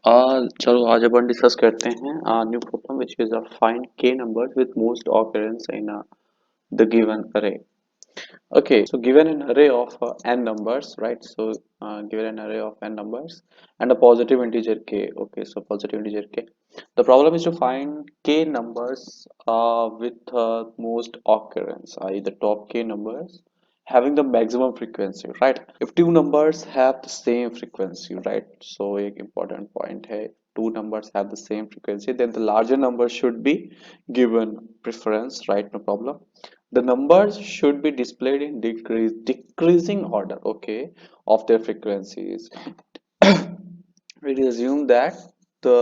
चलो आज अपन डिस्कस करते हैं new problem which is find k numbers with most occurrence in the given array. Okay, so given an array of n numbers, right? So given an array of n numbers and a positive integer k. Okay, so positive integer k. The problem is to find k numbers with most occurrence, i.e. the top k numbers having the maximum frequency, right? If two numbers have the same frequency, right? So a important point hai, two numbers have the same frequency, then the larger number should be given preference, right? No problem. The numbers should be displayed in decreasing order, okay, of their frequencies. We assume that the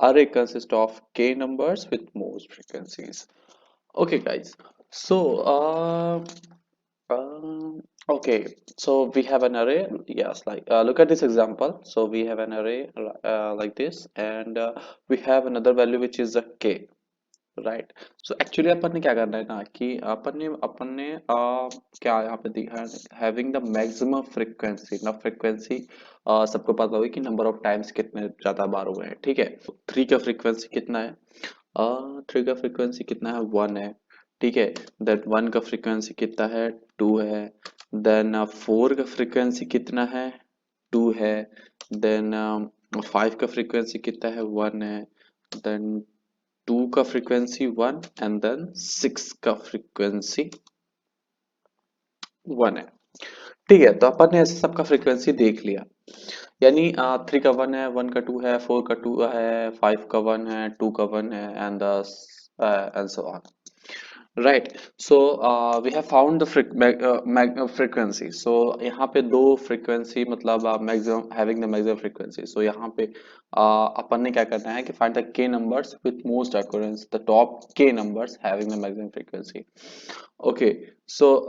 array consists of k numbers with most frequencies. Okay, guys. So, okay, so we have an array. Yes, like look at this example. So we have an array like this, and we have another value which is a k, right. So actually अपन ने क्या करना है ना कि अपन ने क्या यहाँ पे दिखा है, हैविंग द मैक्सिमम फ्रीक्वेंसी ना फ्रीक्वेंसी. सबको पता होगी कि नंबर ऑफ टाइम्स कितने ज्यादा बार हुए हैं, ठीक है. थ्री का फ्रीक्वेंसी कितना है? थ्री का फ्रीक्वेंसी कितना है? वन है, ठीक है. देन वन का फ्रीक्वेंसी कितना है? टू है. देन फोर का फ्रीक्वेंसी कितना है? टू है. देन फाइव का फ्रीक्वेंसी कितना है? वन है. देन टू का frequency one and then six का फ्रीक्वेंसी वन है, ठीक है. तो अपन ने ऐसे सबका फ्रीक्वेंसी देख लिया. यानी थ्री का वन है, वन का टू है, फोर का टू है, फाइव का वन है, टू का वन है, and so on. Right. So we have found the frequency. So यहाँ पे दो फ्रीक्वेंसी मतलब maximum having the maximum frequency. So यहाँ पे अपन ने क्या करना है कि find the k numbers with most occurrence, the top k numbers having the maximum frequency. Okay. So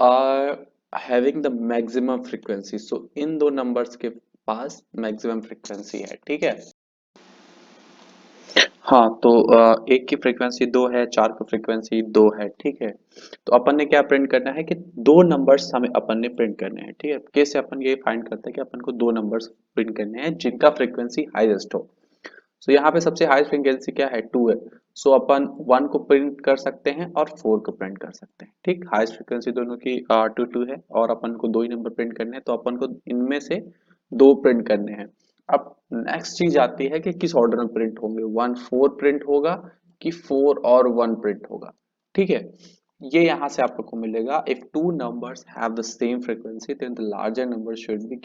having the maximum frequency, so इन दो नंबर्स के पास मैक्सिमम फ्रीक्वेंसी है, ठीक है. हाँ, तो एक की फ्रीक्वेंसी दो है, चार की फ्रीक्वेंसी दो है, ठीक है. तो अपन ने क्या प्रिंट करना है कि दो नंबर्स हमें अपन ने प्रिंट करने हैं, ठीक है. कैसे अपन ये फाइंड करते हैं कि अपन को दो नंबर्स प्रिंट करने हैं जिनका फ्रीक्वेंसी हाईएस्ट हो. सो यहाँ पे सबसे हाईएस्ट फ्रीक्वेंसी क्या है? टू है. सो अपन वन को प्रिंट कर सकते हैं और फोर को प्रिंट कर सकते हैं, ठीक. हाईएस्ट फ्रीक्वेंसी दोनों की टू टू है और अपन को दो ही नंबर प्रिंट करने हैं, तो अपन को इनमें से दो प्रिंट करने हैं. अब नेक्स्ट चीज आती है कि किस ऑर्डर में प्रिंट होंगे, वन फोर प्रिंट होगा कि फोर और वन प्रिंट होगा, ठीक है. ये यहां से आपको मिलेगा if two numbers have the same frequency then the larger number should be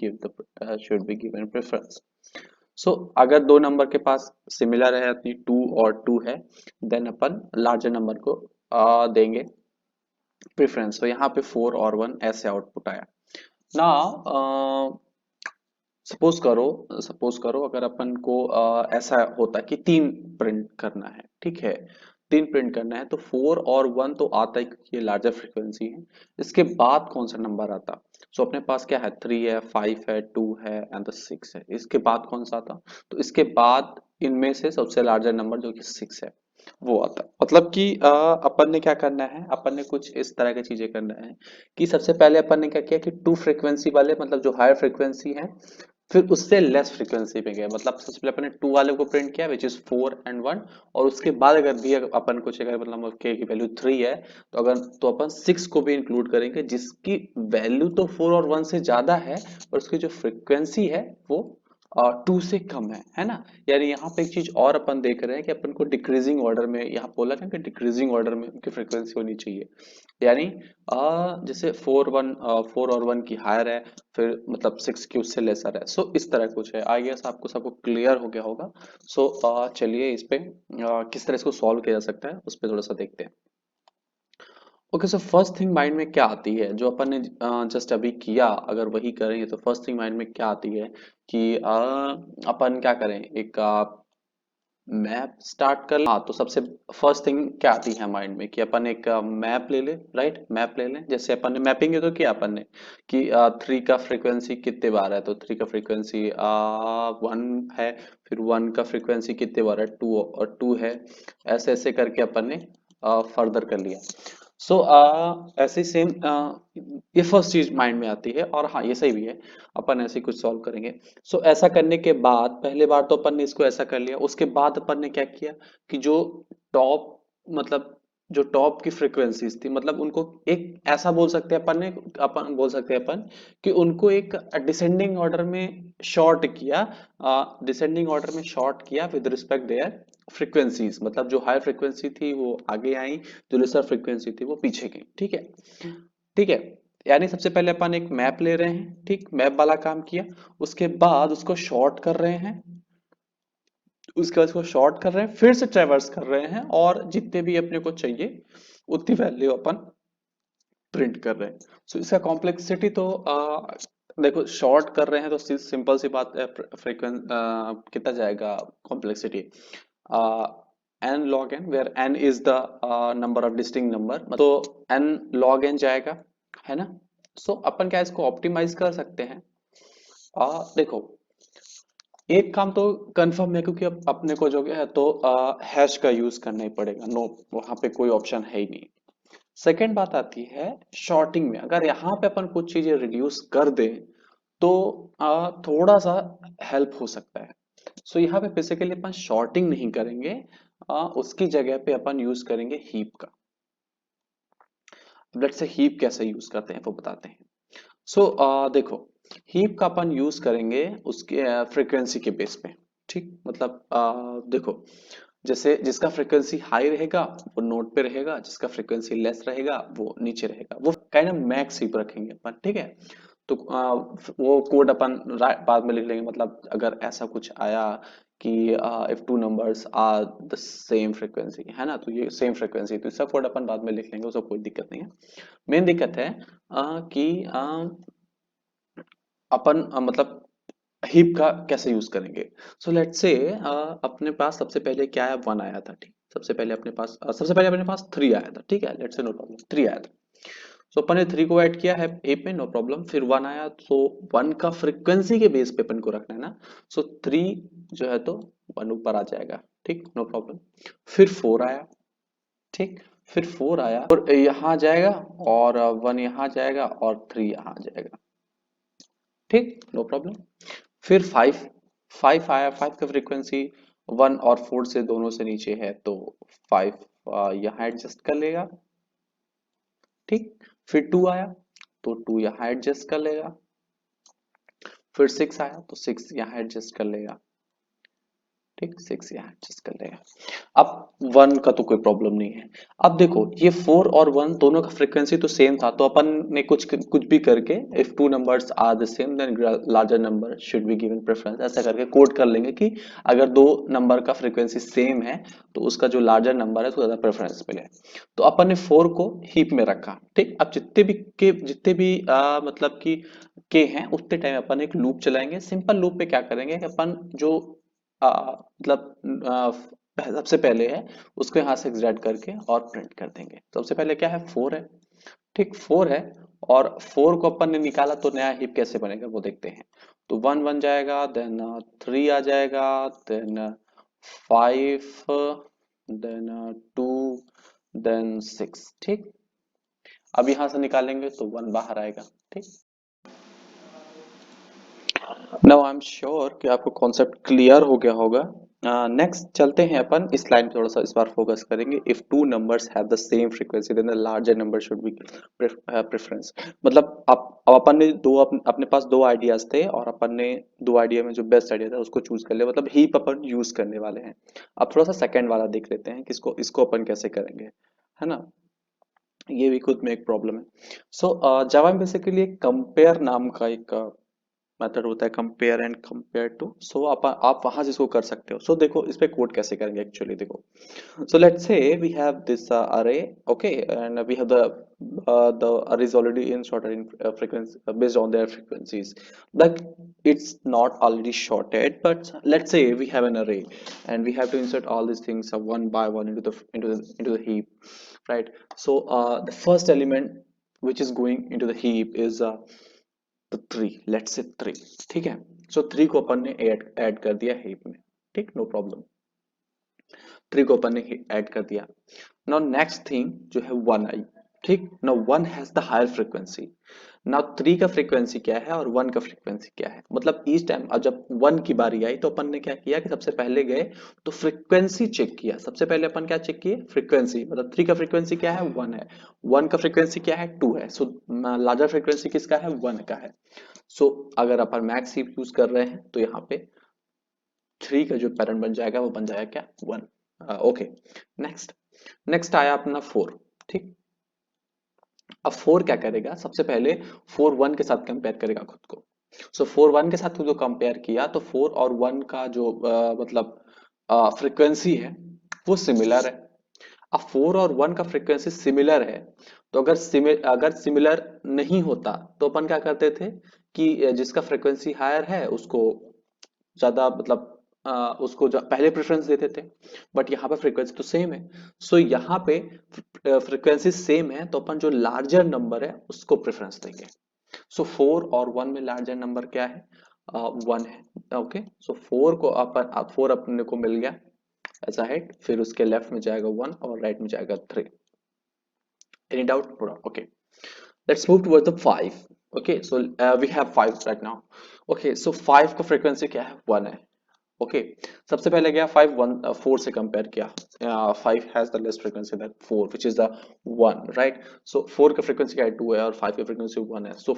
given preference. So अगर दो नंबर के पास सिमिलर है, अपनी टू और टू है, देन अपन लार्जर नंबर को देंगे प्रेफरेंस. तो यहाँ पे फोर और वन ऐसे आउटपुट आया ना. सपोज करो अगर अपन को ऐसा होता कि तीन प्रिंट करना है, ठीक है. तीन प्रिंट करना है तो फोर और वन तो आता ही क्योंकि ये लार्जर फ्रीक्वेंसी है. इसके बाद कौन सा नंबर आता? सो अपने पास क्या है? थ्री है, फाइव है, टू है एंड सिक्स है. इसके बाद कौन सा आता? तो इसके बाद इनमें से सबसे लार्जर नंबर जो कि सिक्स है वो आता. मतलब कि अपन ने क्या करना है, अपन ने कुछ इस तरह की चीजें करना है कि सबसे पहले अपन ने क्या किया कि टू फ्रीक्वेंसी वाले मतलब जो हायर फ्रीक्वेंसी है फिर उससे लेस फ्रीक्वेंसी पे गया. मतलब सबसे पहले अपन ने टू वाले को प्रिंट किया which is four and one. और उसके बाद अगर भी अपन कुछ अगर मतलब के की वैल्यू थ्री है तो अगर तो अपन सिक्स को भी इंक्लूड करेंगे जिसकी वैल्यू तो फोर और वन से ज्यादा है और उसकी जो फ्रीक्वेंसी है वो टू से कम है ना. यानी यहाँ पे एक चीज और अपन देख रहे हैं कि अपन को डिक्रीजिंग ऑर्डर में यहाँ बोला था कि डिक्रीजिंग ऑर्डर में उनकी फ्रीक्वेंसी होनी चाहिए. यानी जैसे फोर और वन की हायर है, फिर मतलब सिक्स की उससे लेसर है. सो इस तरह कुछ है. आई गेस आपको सबको क्लियर हो गया होगा. सो चलिए इस पे किस तरह इसको सॉल्व किया जा सकता है उस पर थोड़ा सा देखते हैं. Okay. So first thing mind में क्या आती है जो अपन ने जस्ट अभी किया, अगर वही करेंगे तो फर्स्ट थिंग माइंड में क्या आती है कि अपन क्या करें, एक मैप स्टार्ट कर. हाँ, तो सबसे फर्स्ट थिंग क्या आती है माइंड में कि अपन एक मैप ले ले, राइट. मैप ले लें जैसे अपन ने मैपिंग तो किया अपन ने कि थ्री का फ्रीक्वेंसी कितने बार है, तो थ्री का फ्रीक्वेंसी वन है. फिर वन का फ्रीक्वेंसी कितने बार है? टू और टू है. ऐसे ऐसे करके अपन ने फर्दर कर लिया. सो ऐसे सेम ये फर्स्ट चीज माइंड में आती है, और हाँ ये सही भी है, अपन ऐसे ही कुछ सॉल्व करेंगे। सो ऐसा करने के बाद पहले बार तो अपन ने इसको ऐसा कर लिया, उसके बाद अपन ने क्या किया कि जो टॉप, मतलब जो टॉप की फ्रीक्वेंसीज थी, मतलब उनको एक ऐसा बोल सकते हैं अपन ने, अपन बोल सकते हैं अपन कि उनको एक डिसेंडिंग ऑर्डर में शॉर्ट किया, डिसेंडिंग ऑर्डर में शॉर्ट किया विद रिस्पेक्ट देयर फ्रीक्वेंसीज, मतलब जो हाई फ्रीक्वेंसी थी वो आगे आई, जो लेसर फ्रीक्वेंसी थी वो पीछे गई। ठीक है, ठीक है। यानी सबसे पहले अपन एक मैप ले रहे हैं, ठीक, मैप वाला काम किया, उसके बाद उसको शॉर्ट कर रहे हैं, उसके बाद उसको शॉर्ट कर रहे हैं, फिर से ट्रेवर्स कर रहे हैं, और जितने भी अपने को चाहिए उतनी वैल्यू अपन प्रिंट कर रहे हैं। सो इसका कॉम्प्लेक्सिटी तो देखो शॉर्ट कर रहे हैं तो सिंपल सी बात है, फ्रीक्वेंस कितना जाएगा complexity, n log n, where n is the number of distinct number, तो n log n जाएगा, है ना। सो अपन क्या इसको ऑप्टिमाइज कर सकते हैं। देखो एक काम तो कंफर्म है, क्योंकि अब अपने को जो है तो हैश का यूज करना ही पड़ेगा, नो वहां पे कोई ऑप्शन है ही नहीं। सेकेंड बात आती है शॉर्टिंग में, अगर यहाँ पे अपन कुछ चीजें रिड्यूस कर दें तो थोड़ा सा हेल्प हो सकता है। सो यहाँ पे बेसिकली अपन शॉर्टिंग नहीं करेंगे, उसकी जगह पे अपन यूज करेंगे हीप का। लेट्स से हीप कैसे यूज करते हैं वो बताते हैं। सो देखो हीप का अपन यूज करेंगे उसके फ्रीक्वेंसी के बेस पे, ठीक, मतलब देखो जैसे जिसका फ्रीक्वेंसी हाई रहेगा वो नोड पे रहेगा, जिसका फ्रीक्वेंसी लेस रहेगा वो नीचे रहेगा, वो काइंड ऑफ मैक्स हीप रखेंगे अपन, ठीक है। तो वो कोड अपन बाद में लिख लेंगे, मतलब अगर ऐसा कुछ आया कि if two numbers are the same frequency, है ना, तो ये सेम फ्रीक्वेंसी, तो इसका कोड अपन बाद में लिख लेंगे, उसका कोई दिक्कत नहीं है। मेन दिक्कत है कि अपन मतलब हीप का कैसे यूज करेंगे। सो लेट्स से अपने पास सबसे पहले क्या है, वन आया था, ठीक, सबसे पहले अपने पास थ्री आया था, ठीक है, let's say no problem, three आया था। सो अपन ने थ्री को ऐड किया है हीप में, नो प्रॉब्लम, फिर वन आया, तो वन का फ्रीक्वेंसी के बेस पे अपन को रखना है ना। सो थ्री जो है तो वन ऊपर आ जाएगा, ठीक, नो प्रॉब्लम। फिर फोर आया, ठीक, फिर फोर आया और यहाँ जाएगा, और वन यहाँ जाएगा, और थ्री यहाँ जाएगा, ठीक, नो प्रॉब्लम। फिर फाइव, फाइव आया, फाइव का फ्रीक्वेंसी वन और फोर से दोनों से नीचे है, तो फाइव यहाँ एडजस्ट कर लेगा, ठीक। फिर टू आया, तो टू यहाँ एडजस्ट कर लेगा। फिर सिक्स आया, तो सिक्स यहाँ एडजस्ट कर लेगा, ठीक, सिक्स यहाँ एडजस्ट कर लेगा। अब वन का तो कोई प्रॉब्लम नहीं है। अब देखो ये फोर और वन दोनों का फ्रीक्वेंसी तो सेम था, तो अपन ने कुछ भी करके if two numbers are the same then larger number should be given preference, ऐसा करके कोड कर लेंगे कि अगर दो नंबर का फ्रीक्वेंसी सेम है तो उसका जो लार्जर नंबर है उसको ज्यादा प्रेफरेंस मिले। तो अपन ने फोर को हीप में रखा, ठीक। अब जितने भी मतलब कि के हैं उतने टाइम अपन एक लूप चलाएंगे। सिंपल लूप पे क्या करेंगे कि अपन जो मतलब सबसे पहले है उसको यहाँ से एग्जैक्ट करके और प्रिंट कर देंगे। तो सबसे पहले क्या है, फोर है, ठीक, फोर है, और फोर को अपन ने निकाला तो नया हीप कैसे बनेगा वो देखते हैं। तो वन बन जाएगा, देन थ्री आ जाएगा, then five, then two, then six, ठीक। अब यहां से निकालेंगे तो वन बाहर आएगा, ठीक। नाउ आई एम श्योर कि आपको कॉन्सेप्ट क्लियर हो गया होगा। नेक्स्ट चलते हैं अपन इस लाइन पे, थोड़ा सा इस बार फोकस करेंगे। If two numbers have the same frequency then the larger number should be preference. मतलब अब अपन ने अपने पास दो आइडियाज थे, और अपन ने दो आइडिया में जो बेस्ट आइडिया था उसको चूज कर लिया, मतलब हीप अपन यूज करने वाले हैं। अब थोड़ा सा सेकंड वाला देख लेते हैं कि इसको अपन कैसे करेंगे, है ना। ये भी खुद में एक प्रॉब्लम है। सो जावा में बेसिकली कंपेयर नाम का एक मेथड होता है, कंपेयर एंड कंपेयर टू। सो आप वहां से इसको कर सकते हो। सो देखो इस पे कोड कैसे करेंगे एक्चुअली, देखो। So let's say we have this array, okay, and we have the arrays already in sorted in frequency based on their frequencies. Like it's not already sorted, but let's say we have an array, and we have to insert all these things one by one into the heap, right? So the first element which is going into the heap is तो three, let's say three, ठीक है। So three को अपन ने add कर दिया heap में, ठीक, no problem. Three को अपन ने ऐड कर दिया। नाउ नेक्स्ट थिंग जो है वन आई, ठीक ना, 1 has the higher frequency. Now 3 का फ्रीक्वेंसी क्या है और 1 का फ्रीक्वेंसी क्या है, मतलब ईच टाइम जब 1 की बारी आई तो अपन ने क्या किया कि सबसे पहले गए तो फ्रीक्वेंसी चेक किया। सबसे पहले अपन क्या चेक किए, फ्रीक्वेंसी, मतलब 3 का फ्रीक्वेंसी क्या है, 1 है। 1 का फ्रीक्वेंसी क्या है, 2 है। सो लार्जर फ्रीक्वेंसी किसका है, 1 का है। सो अगर अपन मैक्स हीप यूज कर रहे हैं तो यहाँ पे 3 का जो पैटर्न बन जाएगा वो बन जाएगा क्या, 1। Okay, next. नेक्स्ट आया अपना 4। ठीक, अब 4 क्या करेगा, सबसे पहले 4 1 के साथ कंपेयर करेगा खुद को। सो 4 1 के साथ जो कंपेयर किया तो 4 और 1 का जो मतलब फ्रीक्वेंसी है वो सिमिलर है। अब 4 और 1 का फ्रीक्वेंसी सिमिलर है तो अगर सिमिलर नहीं होता तो अपन क्या करते थे कि जिसका फ्रीक्वेंसी हायर है उसको ज्यादा, मतलब उसको पहले प्रेफरेंस देते थे। बट यहाँ पे फ्रीक्वेंसी तो सेम है। सो यहाँ पे फ्रीक्वेंसी सेम है तो अपन जो लार्जर नंबर है उसको प्रेफरेंस देंगे। सो 4 और 1 में लार्जर नंबर क्या है, 1 है। ओके, सो 4 को अपन 4 अपने को मिल गया ऐसा है, फिर उसके लेफ्ट में जाएगा 1 और राइट में जाएगा 3। एनी डाउट पूरा, okay. Let's move towards the 5। Okay, so we have 5 right now. Okay, so 5 का फ्रीक्वेंसी क्या है, 1 है। ओके, सबसे पहले गया 5 1 4 से कंपेयर किया। 5 has the less frequency that 4 which is the 1, right. So 4 का फ्रीक्वेंसी क्या है, 2 है और 5 की फ्रीक्वेंसी 1 है। सो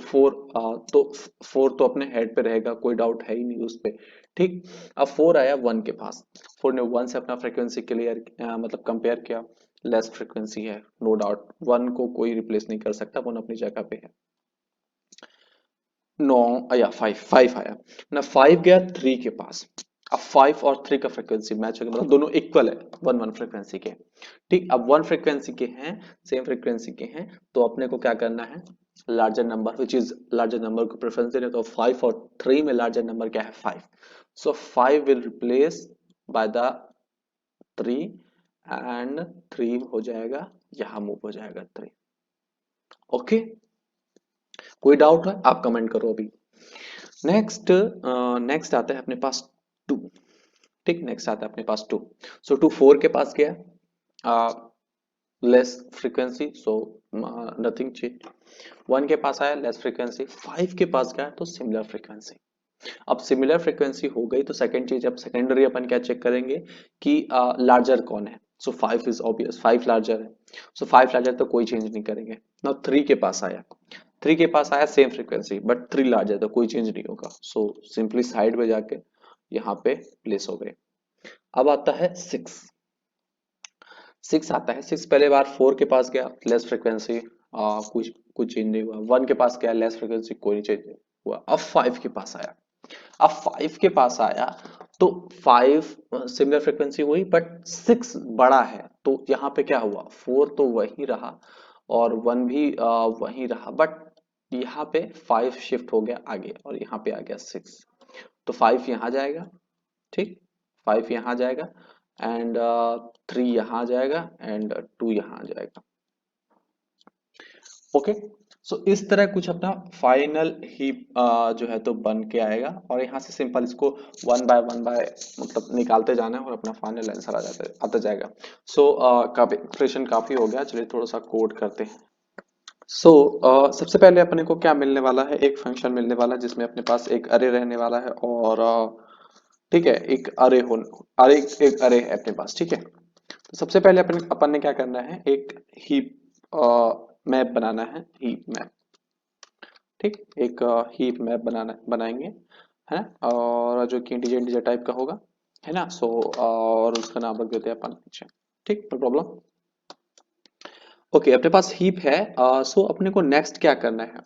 4 तो अपने हेड पे रहेगा, कोई डाउट है ही नहीं उस पे। ठीक, अब 4 आया 1 के पास। 4 ने 1 से अपना फ्रीक्वेंसी क्लियर मतलब कंपेयर किया, लेस फ्रीक्वेंसी है नो डाउट, 1 को कोई रिप्लेस नहीं कर सकता, 1 अपनी जगह पे है। नो, या 5 5 आया ना, 5 गया 3 के पास। अब 5 और 3 का फ्रीक्वेंसी मैच हो गया, मतलब दोनों इक्वल है, 1 1 फ्रीक्वेंसी के। ठीक, अब 1 फ्रीक्वेंसी के हैं, सेम फ्रीक्वेंसी के हैं, तो अपने को क्या करना है, larger number which is larger number को प्रेफरेंस देना। तो 5 और 3 में लार्जर नंबर क्या है, 5। सो 5 will replace by the 3 and 3 हो जाएगा, यहां मूव हो जाएगा 3। ओके, कोई डाउट है आप कमेंट करो अभी। नेक्स्ट, नेक्स्ट आता है अपने पास 2। ठीक, नेक्स्ट आता है अपने पास 2। सो 2 4 के पास गया, less frequency, so nothing change. 1 के पास आया लेस फ्रीक्वेंसी, 5 के पास गया तो सिमिलर फ्रीक्वेंसी। अब सिमिलर फ्रीक्वेंसी हो गई तो सेकंड चीज, अब सेकेंडरी अपन क्या चेक करेंगे कि लार्जर कौन है। सो 5 इज ऑब्वियस, 5 लार्जर है। सो 5 लार्जर तो कोई चेंज नहीं करेंगे। नाउ 3 के पास आया, 3 के पास आया सेम फ्रीक्वेंसी बट 3 लार्जर तो कोई चेंज नहीं होगा। सो सिंपली साइड में जाके यहाँ पे प्लेस हो गए। अब आता है 6। 6 आता है, 6 पहले बार 4 के पास गया, लेस फ्रीक्वेंसी, कुछ कुछ चेंज नहीं हुआ। 1 के पास गया, लेस फ्रीक्वेंसी, कोई चेंज नहीं हुआ। अब 5 के पास आया, अब 5 के पास आया तो 5 सिमिलर फ्रीक्वेंसी हुई बट 6 बड़ा है, तो यहाँ पे क्या हुआ, 4 तो वही रहा और 1 भी वही रहा, बट यहाँ पे 5 शिफ्ट हो गया आगे और यहाँ पे आ गया 6। तो 5 यहाँ जाएगा, ठीक, 5 यहाँ जाएगा एंड 3 यहाँ जाएगा एंड 2 यहाँ जाएगा। ओके, सो इस तरह कुछ अपना फाइनल हीप जो है तो बन के आएगा और यहाँ से सिंपल इसको वन बाय मतलब निकालते जाना है और अपना फाइनल आंसर आता जाएगा। सो काफी एक्सप्रेशन काफी हो गया, चलिए थोड़ा सा कोड करते हैं। सो सबसे पहले अपने को क्या मिलने वाला है, एक फंक्शन मिलने वाला है जिसमें अपने पास एक अरे रहने वाला है और ठीक है, एक अरे हो अरे एक अरे है अपने पास, ठीक है। तो सबसे पहले अपन ने क्या करना है, एक हीप मैप बनाना है, हीप मैप। ठीक, एक हीप मैप बनाएंगे, है ना, और जो कि इंटीजर इंटीजर टाइप का होगा, है ना। सो और उसका नाम रख देते हैं अपन नीचे। ठीक, नो प्रॉब्लम। ओके, अपने पास हीप है। सो अपने को नेक्स्ट क्या करना है,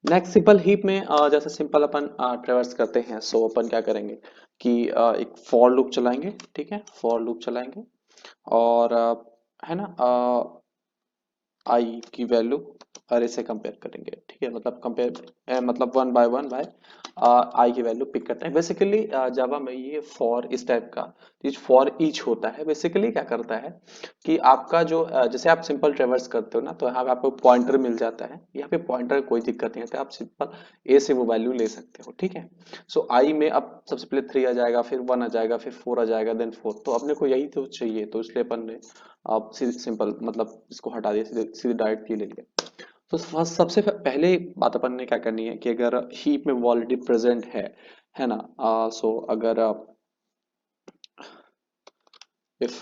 नेक्स्ट सिंपल हीप में जैसे सिंपल अपन ट्रेवर्स करते हैं। सो अपन क्या करेंगे कि एक फॉर लूप चलाएंगे, ठीक है, फॉर लूप चलाएंगे और है ना, आई की वैल्यू अरे से कंपेयर करेंगे, ठीक है, मतलब कंपेयर मतलब वन बाय वन बाय आई की वैल्यू पिक करते हैं। बेसिकली जावा में ये फॉर इस टाइप का चीज फॉर ईच होता है। बेसिकली क्या करता है कि आपका जो जैसे आप सिंपल ट्रेवर्स करते हो ना, तो यहाँ पे आपको पॉइंटर मिल जाता है। यहाँ पे पॉइंटर कोई दिक्कत नहीं है, तो आप सिंपल ए से वो वैल्यू ले सकते हो, ठीक है। सो आई में अब सबसे पहले 3 आ जाएगा, फिर 1 आ जाएगा, फिर 4 आ जाएगा, देन 4। तो अपने को यही तो चाहिए, तो इसलिए अपन ने आप सिंपल मतलब इसको हटा दिया, सीधे सीधे डायरेक्ट ये ले लिया। तो फर्स्ट सबसे पहले बात अपन ने क्या करनी है कि अगर हीप में वो ऑलरेडी प्रेजेंट है ना, सो अगर if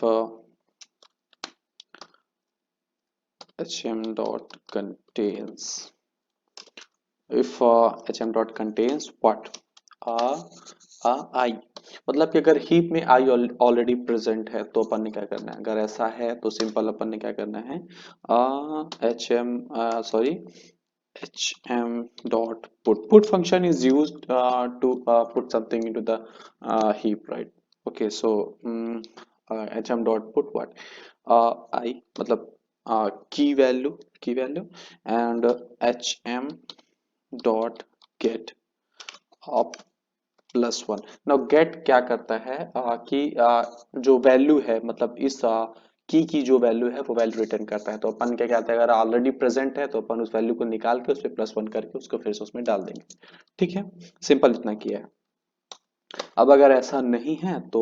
hm dot contains if hm dot contains what आई, मतलब कि अगर हीप में आई ऑलरेडी प्रेजेंट है तो अपन ने क्या करना है, अगर ऐसा है तो सिंपल अपन ने क्या करना है, H am sorry hm dot put function is used to put something into the heap, right? Okay, so hm dot put what I मतलब key value and hm dot get up plus one. Now get क्या करता है कि जो value है मतलब इस की जो वैल्यू है वो वैल्यू रिटर्न करता है। तो अपन क्या कहते हैं, अगर ऑलरेडी प्रेजेंट है तो अपन उस वैल्यू को निकाल के उस पर प्लस वन करके उसको फिर से उसमें डाल देंगे, ठीक है। सिंपल इतना किया है। अब अगर ऐसा नहीं है तो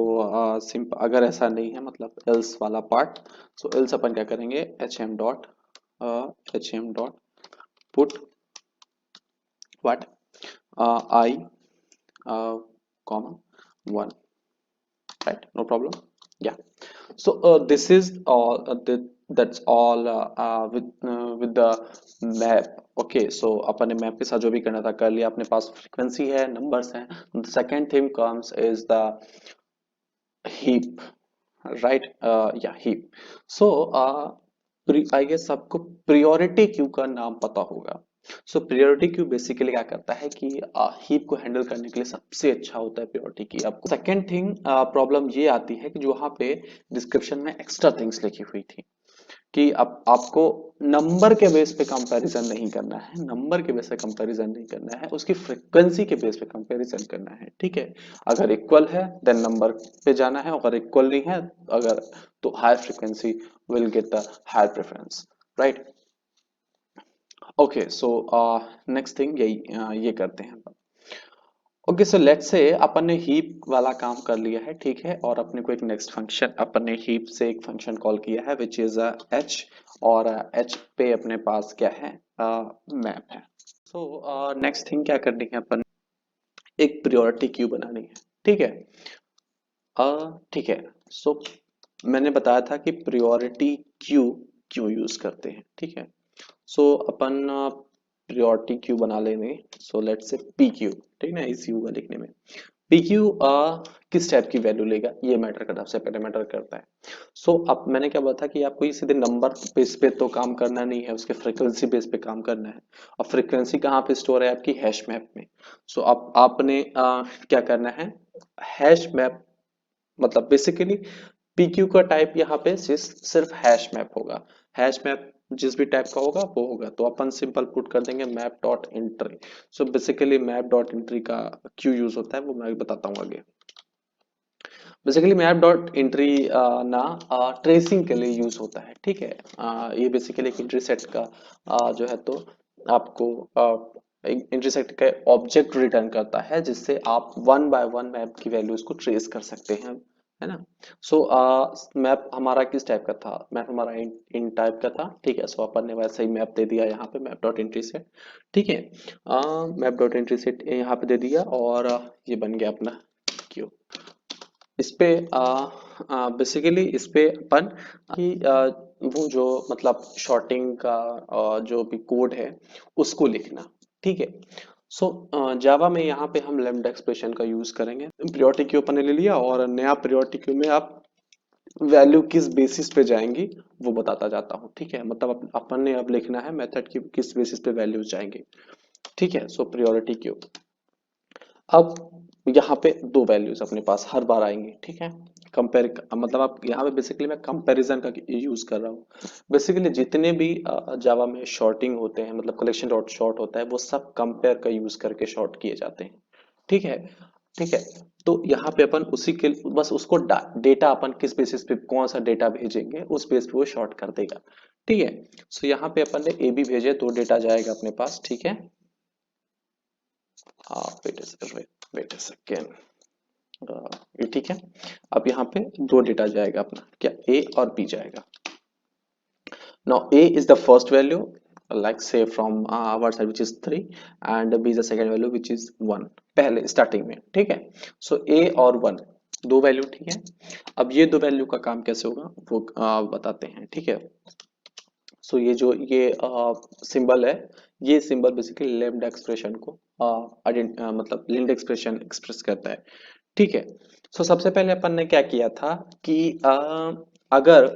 सिंपल अगर ऐसा नहीं है मतलब एल्स वाला पार्ट, सो एल्स अपन क्या करेंगे, H M dot put what I comma 1, right? No problem. Yeah. So this is all that's all with the map. Okay, so अपन ने मैप के साथ जो भी करना था कर लिया, अपने पास फ्रीक्वेंसी है, नंबर्स हैं। The second thing comes is the heap, right? Yeah, heap. So I guess सबको priority क्यू का नाम पता होगा। सो priority क्यू बेसिकली क्या करता है कि हीप को हैंडल करने के लिए सबसे अच्छा होता है priority की। आपको सेकेंड थिंग प्रॉब्लम ये आती है कि जो वहां पे डिस्क्रिप्शन में एक्स्ट्रा थिंग्स लिखी हुई थी कि अब आपको नंबर के बेस पे कंपैरिजन नहीं करना है, नंबर के बेस पे कंपैरिजन नहीं करना है, उसकी फ्रीक्वेंसी के बेस पे कंपैरिजन करना है, ठीक है। अगर इक्वल है देन नंबर पे जाना है, अगर इक्वल नहीं है अगर तो high frequency will get the high preference, right. Okay, so next thing यही ये करते हैं। ओके, सो लेट्स से अपन ने हीप वाला काम कर लिया है, ठीक है, और अपने को एक नेक्स्ट फंक्शन, अपन ने हीप से एक फंक्शन कॉल किया है विच इज एच, और एच पे अपने पास क्या है, मैप है। सो नेक्स्ट थिंग क्या करनी है, अपन एक प्रायोरिटी क्यू बनानी है, ठीक है। ठीक है, सो मैंने बताया था कि प्रायोरिटी क्यू क्यों यूज करते हैं, ठीक है। सो अपन प्रायोरिटी क्यू बना लेंगे। So let's say P Q, ठीक है ना, इस यू का लिखने में पी क्यू किस टाइप की वैल्यू लेगा ये मैटर करता है, सबसे पहले मैटर करता है। सो अब मैंने क्या बोला था कि आपको ये सीधे नंबर बेस पे तो काम करना नहीं है, उसके फ्रीक्वेंसी बेस पे काम करना है। और फ्रीक्वेंसी कहाँ पे स्टोर है, आपकी हैश मैप में। सो अब आपने क्या करना है, हैश मैप मतलब बेसिकली पीक्यू का टाइप यहाँ पे सिर्फ हैश मैप होगा। हैश मैप जिस भी टाइप का होगा वो होगा, तो अपन सिंपल पुट कर देंगे map dot entry. So basically map dot entry का क्यों यूज होता है वो मैं बताता हूँ आगे। बेसिकली मैप डॉट एंट्री ना ट्रेसिंग के लिए यूज होता है, ठीक है। ये बेसिकली एक एंट्री सेट का जो है तो आपको एंट्री सेट का ऑब्जेक्ट रिटर्न करता है जिससे आप वन बाय वन मैप की वैल्यूज को ट्रेस कर सकते हैं, है ना। सो मैप हमारा किस टाइप का था, मैप हमारा इन टाइप का था, ठीक है। सो अपन ने वैसा ही मैप दे दिया यहाँ पे मैप डॉट एंट्री सेट, ठीक है। मैप डॉट एंट्री सेट यहाँ पे दे दिया और ये बन गया अपना क्यू। इस पे बेसिकली इस पे अपन कि वो जो मतलब शॉर्टिंग का जो भी कोड है उसको लिखना, ठीक है। सो जावा में यहाँ पे हम लैम्डा एक्सप्रेशन का यूज करेंगे। प्रायोरिटी क्यू अपन ने ले लिया और नया प्रायोरिटी क्यू में आप वैल्यू किस बेसिस पे जाएंगी वो बताता जाता हूँ, ठीक है। मतलब अपन ने अब लिखना है मेथड की किस बेसिस पे वैल्यूज जाएंगे, ठीक है। सो प्रायोरिटी क्यू अब यहाँ पे दो वैल्यूज अपने पास हर बार आएंगी, ठीक है। कंपेयर, मतलब आप यहाँ पे बेसिकली मैं कंपैरिजन का यूज कर रहा हूँ। बेसिकली जितने भी जावा में शॉर्टिंग होते हैं, मतलब कलेक्शन डॉट शॉर्ट होता है, वो सब कंपेयर का यूज करके शॉर्ट किए जाते हैं। ठीक है, ठीक है। तो यहाँ पे अपन उसी के बस उसको डेटा अपन किस बेसिस पे कौन सा डेटा भेजेंगे उस बेस पे वो शॉर्ट कर देगा। ठीक है। सो यहाँ पे अपन ने ए बी भेजे तो डेटा जाएगा अपने पास। ठीक है, वेट अ सेकेंड, ये ठीक है। अब यहाँ पे दो डेटा जाएगा अपना, क्या ए और बी जाएगा। Now A is the first value, like say from our side which is 3, and B is the second value which is 1 पहले स्टार्टिंग में। ठीक है, सो A और 1 दो वैल्यू। ठीक है, अब ये दो वैल्यू का काम कैसे होगा वो बताते हैं। ठीक है, सो ये जो ये सिंबल है, ये सिंबल बेसिकली लेफ्ट एक्सप्रेशन को मतलब लिंड एक्सप्रेशन एक्सप्रेस करता है। ठीक है, सो सबसे पहले अपन ने क्या किया था कि अगर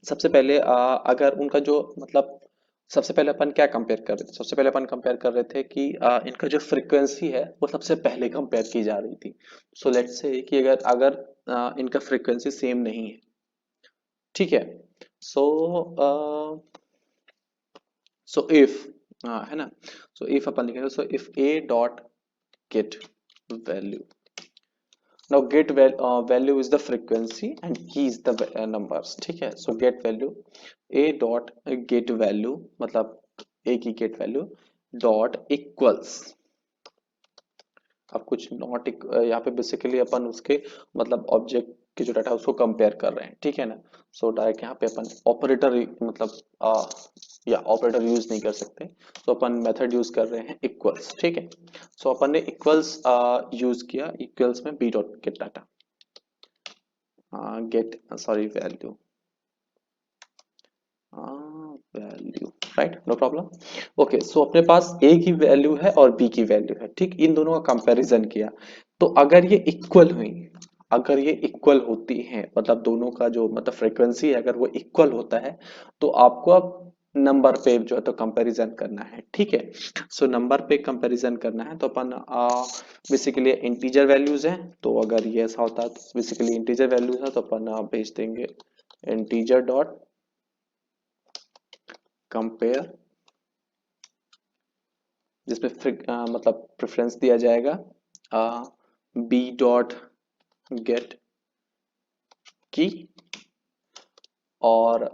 सबसे पहले अगर उनका जो मतलब सबसे पहले अपन क्या कंपेयर कर रहे थे, सबसे पहले अपन कंपेयर कर रहे थे कि इनका जो फ्रीक्वेंसी है वो सबसे पहले कंपेयर की जा रही थी। सो लेट्स से कि अगर अगर इनका फ्रीक्वेंसी सेम नहीं है। ठीक है, सो सो इफ है ना, सो इफ अपन लिखेंगे, so if A dot get value, now get value is the frequency and key is the numbers। ठीक है, so get value a dot get value मतलब a की get value dot equals, अब कुछ not यहाँ पे basically अपन उसके मतलब ऑब्जेक्ट के जो डाटा है उसको कंपेयर कर रहे हैं। ठीक है ना, सो डायरेक्ट यहाँ पे अपन ऑपरेटर मतलब या ऑपरेटर यूज नहीं कर सकते, तो अपन मेथड यूज कर रहे हैं इक्वल्स। ठीक है, सो अपन ने इक्वल्स यूज किया, इक्वल्स में B dot get data get sorry value value, right, no problem. Okay, so अपने पास ए की वैल्यू है और बी की वैल्यू है। ठीक, इन दोनों का कंपैरिजन किया, तो अगर ये इक्वल हुई, अगर ये इक्वल होती हैं, मतलब दोनों का जो मतलब फ्रीक्वेंसी है अगर वो इक्वल होता है, तो आपको अब नंबर पे जो है तो कंपैरिजन करना है। ठीक है, सो नंबर पे कंपैरिजन करना है तो अपन बेसिकली इंटीजर वैल्यूज हैं, तो अगर ये ऐसा होता है तो बेसिकली इंटीजर वैल्यूज है तो अपन भेज देंगे इंटीजर डॉट कंपेयर, जिसमें मतलब प्रेफरेंस दिया जाएगा बी डॉट गेट की और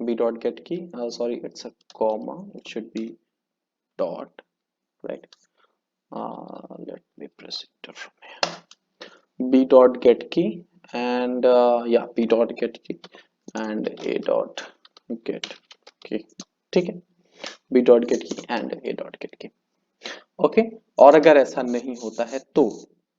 B dot get key sorry it's a comma, it should be dot, right, let me press it from here, B dot get key and या B dot get key and A dot get key. ठीक है, B dot get key and A dot get key. Okay, और अगर ऐसा नहीं होता है तो,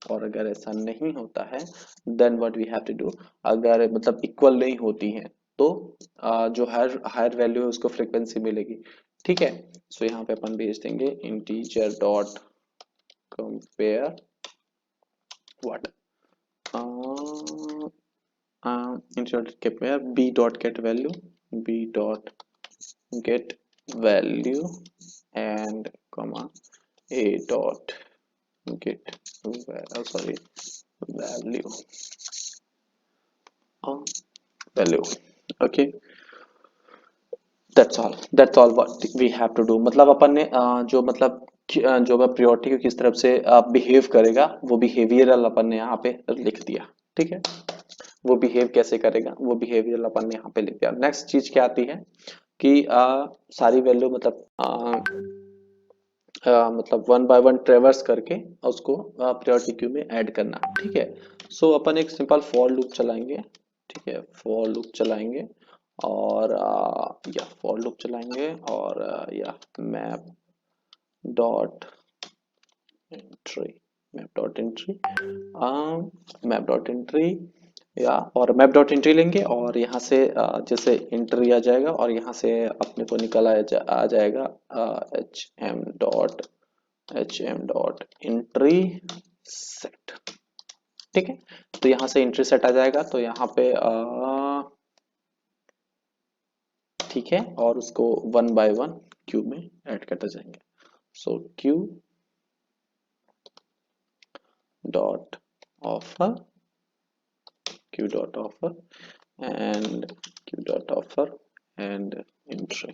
और अगर ऐसा नहीं होता है then what we have to do, अगर मतलब इक्वल नहीं होती है तो जो हायर हायर वैल्यू है उसको फ्रीक्वेंसी मिलेगी। ठीक है, सो यहाँ पे अपन भेज देंगे integer dot compare what integer dot compare B dot get value, B dot get value and comma a dot get sorry value value। okay, that's all what we have to do। मतलब अपन ने जो मतलब जो priority को किस तरफ से behave करेगा वो बिहेवियरल अपन ने यहाँ पे लिख दिया। ठीक है, वो बिहेव कैसे करेगा वो बिहेवियरल अपन ने यहाँ पे लिख दिया। नेक्स्ट चीज क्या आती है कि सारी वैल्यू मतलब वन बाय वन ट्रेवर्स करके उसको प्रायोरिटी क्यू में ऐड करना। ठीक है, सो अपन एक सिंपल फॉर लूप चलाएंगे। ठीक है, फॉर लूप चलाएंगे और या फॉर लूप चलाएंगे और या map dot entry, map dot entry map dot entry या और मैप डॉट एंट्री लेंगे और यहाँ से जैसे एंट्री आ जाएगा और यहाँ से अपने को निकल आ जाएगा H M dot entry set. ठीक है, तो यहाँ से एंट्री सेट आ जाएगा तो यहाँ पे ठीक है, और उसको वन बाय वन क्यू में ऐड करते जाएंगे। So queue dot offer q dot offer and q dot offer and entry।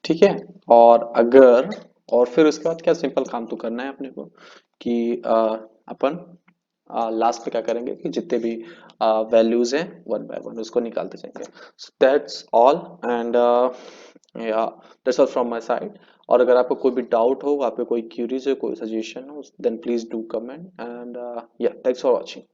ठीक है। और अगर और फिर उसके बाद क्या सिंपल काम तो करना है अपने को कि अपन लास्ट में क्या करेंगे कि जितने भी वैल्यूज हैं वन बाय वन उसको निकालते जाएंगे। सो दैट्स ऑल एंड या that's all from my side. और अगर आपको कोई भी डाउट हो, आपको कोई क्यूरीज हो, कोई सजेशन हो, then please do comment and या थैंक्स फॉर वॉचिंग।